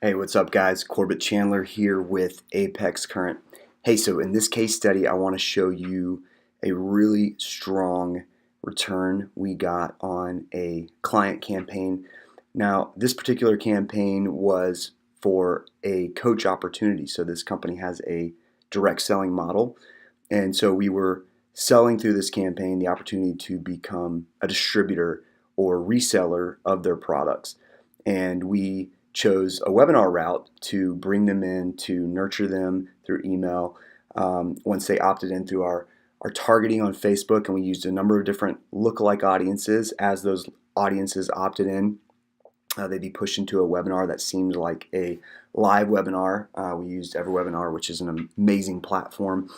Hey, what's up, guys? Corbett Chandler here with Apex Current. Hey, so in this case study, I want to show you a really strong return we got on a client campaign. Now, this particular campaign was for a coach opportunity. So this company has a direct selling model. And so we were selling through this campaign the opportunity to become a distributor or reseller of their products. And we chose a webinar route to bring them in, to nurture them through email. Once they opted in through our targeting on Facebook, and we used a number of different lookalike audiences. As those audiences opted in, they'd be pushed into a webinar that seemed like a live webinar. We used EverWebinar, which is an amazing platform.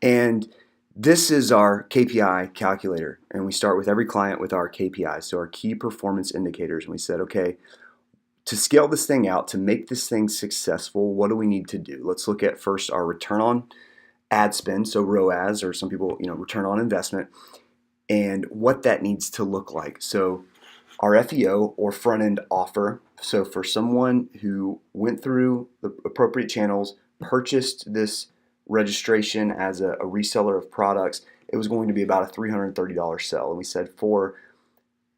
And this is our KPI calculator. And we start with every client with our KPIs, so our key performance indicators. And we said, okay, to scale this thing out, to make this thing successful, what do we need to do? Let's look at first our return on ad spend, so ROAS, or some people, return on investment, and what that needs to look like. So our FEO, or front end offer, so for someone who went through the appropriate channels, purchased this registration as a reseller of products, it was going to be about a $330 sell. And we said for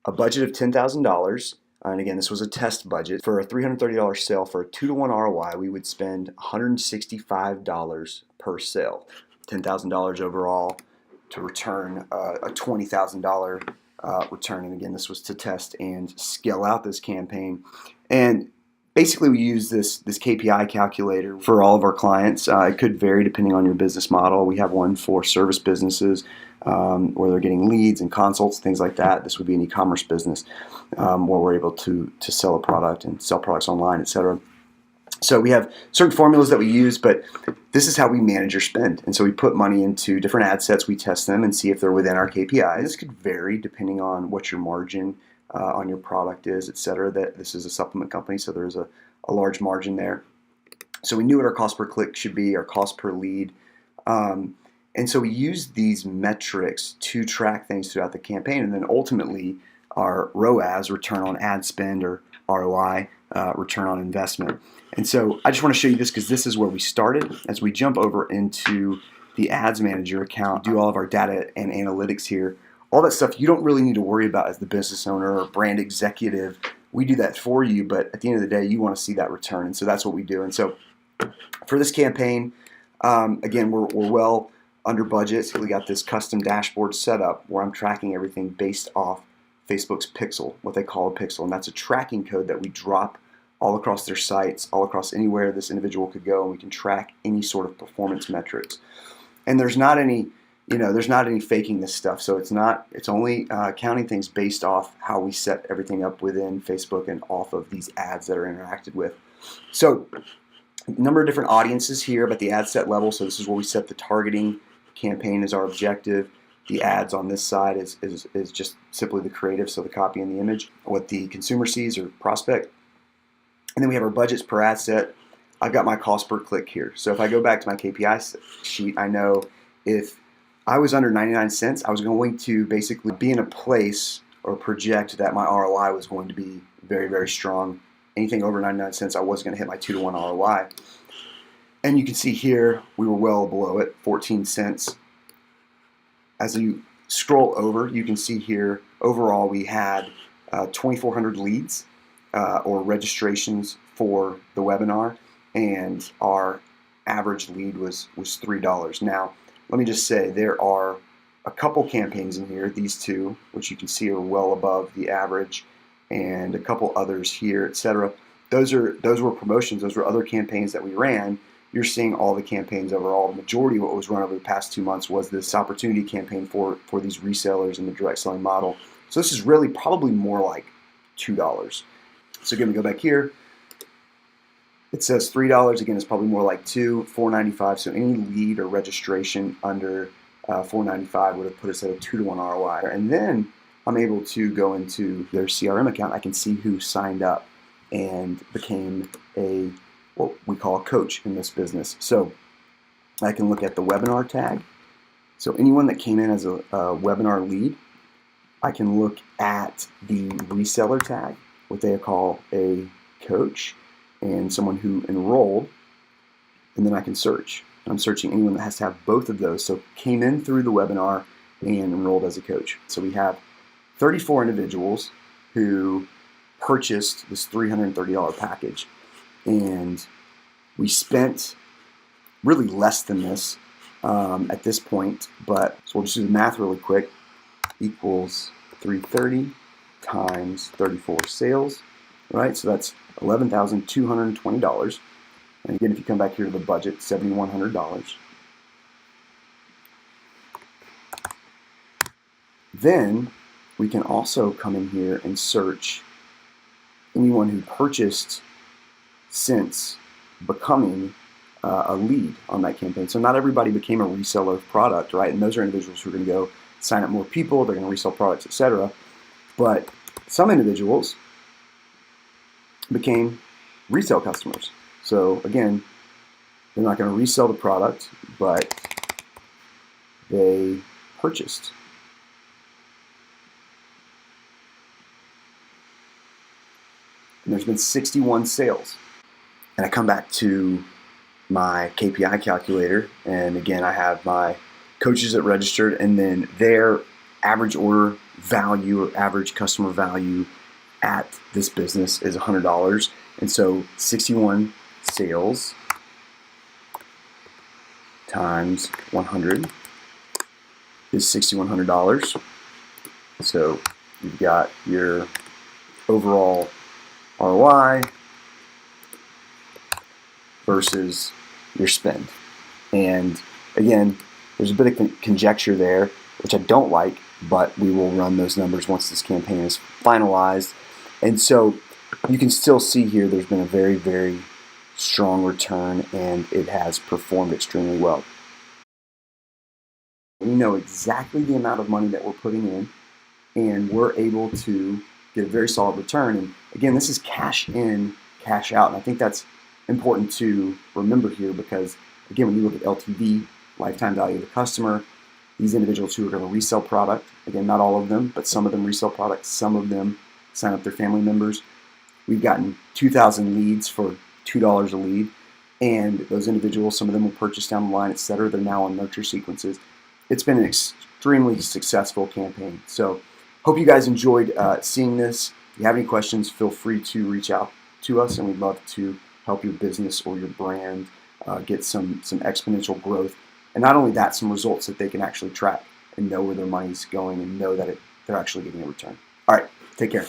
a budget of $10,000, and again, this was a test budget, for a $330 sale for a 2-to-1 ROI, we would spend $165 per sale, $10,000 overall to return a $20,000 return. And again, this was to test and scale out this campaign. And basically, we use this KPI calculator for all of our clients. It could vary depending on your business model. We have one for service businesses where they're getting leads and consults, things like that. This would be an e-commerce business where we're able to sell a product and sell products online, etc. So we have certain formulas that we use, but this is how we manage your spend. And so we put money into different ad sets, we test them and see if they're within our KPIs. This could vary depending on what your margin on your product is, etc. That this is a supplement company, so there's a large margin there. So we knew what our cost per click should be, our cost per lead. And so we used these metrics to track things throughout the campaign, and then ultimately our ROAS, return on ad spend, or ROI, return on investment. And so I just want to show you this because this is where we started. As we jump over into the Ads Manager account, do all of our data and analytics here, all that stuff you don't really need to worry about as the business owner or brand executive. We do that for you, but at the end of the day, you want to see that return, and so that's what we do. And so for this campaign, again, we're well under budget. So we got this custom dashboard set up where I'm tracking everything based off Facebook's pixel, what they call a pixel, and that's a tracking code that we drop all across their sites, all across anywhere this individual could go, and we can track any sort of performance metrics. And there's not any faking this stuff. So it's only counting things based off how we set everything up within Facebook and off of these ads that are interacted with. So a number of different audiences here, but the ad set level. So this is where we set the targeting campaign as our objective. The ads on this side is just simply the creative, so the copy and the image, what the consumer sees or prospect. And then we have our budgets per ad set. I've got my cost per click here. So if I go back to my KPI sheet, I know if I was under 99 cents, I was going to basically be in a place or project that my ROI was going to be very, very strong. Anything over 99 cents, I was going to hit my 2-to-1 ROI. And you can see here, we were well below it, 14 cents. As you scroll over, you can see here, overall we had 2,400 leads or registrations for the webinar, and our average lead was $3. Now, let me just say there are a couple campaigns in here, these two, which you can see are well above the average, and a couple others here, etc. Those were promotions. Those were other campaigns that we ran. You're seeing all the campaigns overall. The majority of what was run over the past 2 months was this opportunity campaign for these resellers in the direct selling model. So this is really probably more like $2. So again, we go back here. It says $3. Again, it's probably more like $4.95. So any lead or registration under $4.95 would have put us at a 2-to-1 ROI. And then I'm able to go into their CRM account. I can see who signed up and became what we call a coach in this business. So I can look at the webinar tag. So anyone that came in as a webinar lead, I can look at the reseller tag, what they call a coach. and someone who enrolled, and then I can search. I'm searching anyone that has to have both of those. So came in through the webinar and enrolled as a coach. So we have 34 individuals who purchased this $330 package. And we spent really less than this at this point, but so we'll just do the math really quick. Equals 330 times 34 sales, right? So that's $11,220. And again, if you come back here to the budget, $7,100. Then we can also come in here and search anyone who purchased since becoming a lead on that campaign. So not everybody became a reseller of product, right? And those are individuals who are going to go sign up more people, they're going to resell products, etc. But some individuals became resale customers. So again, they're not going to resell the product, but they purchased. And there's been 61 sales. And I come back to my KPI calculator, and again, I have my coaches that registered, and then their average order value or average customer value at this business is $100. And so 61 sales times 100 is $6,100. So you've got your overall ROI versus your spend. And again, there's a bit of conjecture there, which I don't like, but we will run those numbers once this campaign is finalized. And so you can still see here there's been a very, very strong return, and it has performed extremely well. We know exactly the amount of money that we're putting in, and we're able to get a very solid return. And again, this is cash in, cash out. And I think that's important to remember here, because again, when you look at LTV, lifetime value of the customer, these individuals who are going to resell product, again, not all of them, but some of them resell products, some of them sign up their family members. We've gotten 2,000 leads for $2 a lead, and those individuals, some of them will purchase down the line, etc. They're now on nurture sequences. It's been an extremely successful campaign. So hope you guys enjoyed seeing this. If you have any questions, feel free to reach out to us, and we'd love to help your business or your brand get some exponential growth. And not only that, some results that they can actually track and know where their money's going and know that they're actually getting a return. All right, take care.